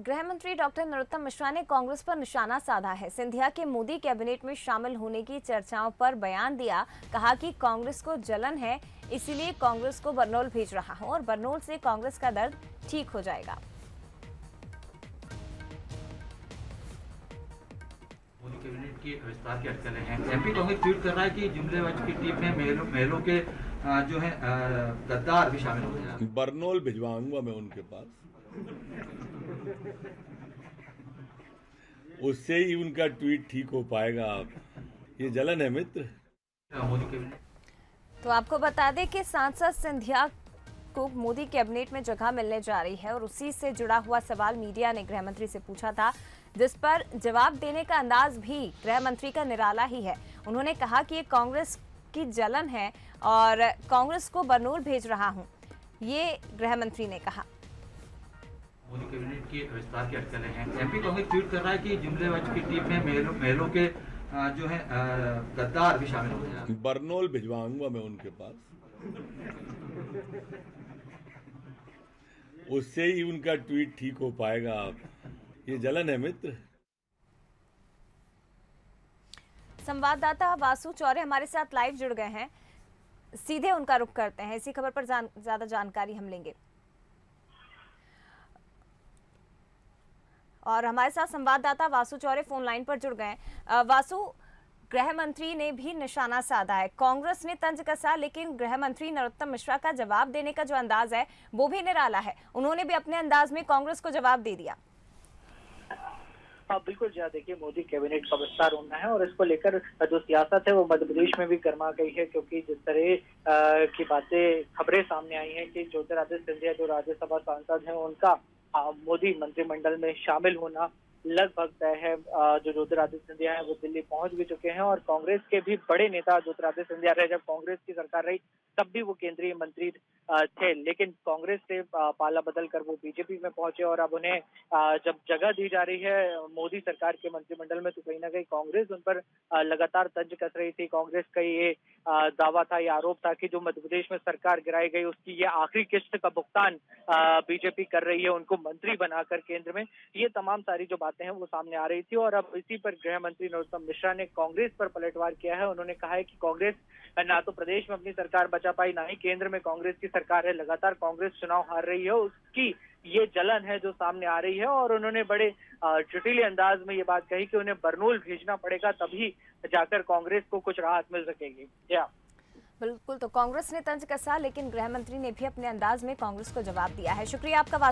गृह मंत्री डॉक्टर नरोत्तम मिश्रा ने कांग्रेस पर निशाना साधा है। सिंधिया के मोदी कैबिनेट में शामिल होने की चर्चाओं पर बयान दिया। कहा कि कांग्रेस को जलन है, इसीलिए कांग्रेस को बरनौल भेज रहा हूं और बरनौल से कांग्रेस का दर्द ठीक हो जाएगा। मोदी कैबिनेट की विस्तार की अटकलें हैं। एमपी कांग्रेस ट्वीट कर रहा है कि जुमलेबाज की टीम में महलों के जो है गद्दार भी शामिल हो गए। बरनौल भिजवाऊंगा मैं उनके पास, उससे ही उनका ट्वीट ठीक हो पाएगा। ये जलन है मित्र। मोदी कैबिनेट तो आपको बता दें कि सांसद सिंधिया को मोदी कैबिनेट में जगह मिलने जा रही है और उसी से जुड़ा हुआ सवाल मीडिया ने गृह मंत्री से पूछा था, जिस पर जवाब देने का अंदाज भी गृह मंत्री का निराला ही है। उन्होंने कहा कि ये कांग्रेस की जलन है और कांग्रेस को बरनौल भेज रहा हूं, ये गृह मंत्री ने कहा। मोदी कैबिनेट की विस्तार की अटकलें हैं। एमपी कांग्रेस ट्वीट कर रहा है कि जुमलेबाज की टीम में महलों के जो है गद्दार भी शामिल हो गए। बरनौल भिजवाऊंगा मैं उनके पास, उससे ही उनका ट्वीट ठीक हो पाएगा। ये जलन है मित्र। संवाददाता वासु चौरे हमारे साथ लाइव जुड़ गए हैं, सीधे उनका रुख करते हैं। इसी खबर पर ज्यादा जानकारी हम लेंगे और हमारे साथ संवाददाता वासु चौरे फोन लाइन पर जुड़ गए। वासु, गृह मंत्री ने भी निशाना साधा है, कांग्रेस ने तंज कसा, लेकिन गृह मंत्री नरोत्तम मिश्रा का जवाब देने का जो अंदाज है वो भी निराला है। उन्होंने भी अपने अंदाज में कांग्रेस को जवाब दे दिया। बिल्कुल जी, देखिए मोदी कैबिनेट का विस्तार होना है और इसको लेकर जो सियासत है वो मध्य प्रदेश में भी गर्मा गई है, क्योंकि जिस तरह की बातें खबरें सामने आई हैं कि ज्योतिरादित्य सिंधिया जो राज्यसभा सांसद हैं उनका मोदी मंत्रिमंडल में शामिल होना लगभग तय है। जो ज्योतिरादित्य सिंधिया है वो दिल्ली पहुंच भी चुके हैं और कांग्रेस के भी बड़े नेता ज्योतिरादित्य सिंधिया रहे, जब कांग्रेस की सरकार रही तब भी वो केंद्रीय मंत्री थे, लेकिन कांग्रेस से पाला बदल कर वो बीजेपी में पहुंचे और अब उन्हें जब जगह दी जा रही है मोदी सरकार के मंत्रिमंडल में, तो कहीं ना कहीं कांग्रेस उन पर लगातार तंज कस रही थी। कांग्रेस का ये दावा था, ये आरोप था कि जो मध्य प्रदेश में सरकार गिराई गई उसकी ये आखिरी किस्त का भुगतान बीजेपी कर रही है उनको मंत्री बनाकर केंद्र में। ये तमाम सारी जो बातें हैं वो सामने आ रही थी और अब इसी पर गृह मंत्री नरोत्तम मिश्रा ने कांग्रेस पर पलटवार किया है। उन्होंने कहा है कि कांग्रेस ना तो प्रदेश में अपनी सरकार बचा पाई, ना ही केंद्र में कांग्रेस की सरकार है, लगातार कांग्रेस चुनाव हार रही है, उसकी ये जलन है जो सामने आ रही है। और उन्होंने बड़े जटिल अंदाज में ये बात कही कि उन्हें बरनौल भेजना पड़ेगा, तभी जाकर कांग्रेस को कुछ राहत मिल सकेगी। बिल्कुल, तो कांग्रेस ने तंज कसा, लेकिन गृह मंत्री ने भी अपने अंदाज में कांग्रेस को जवाब दिया है। शुक्रिया आपका वासु।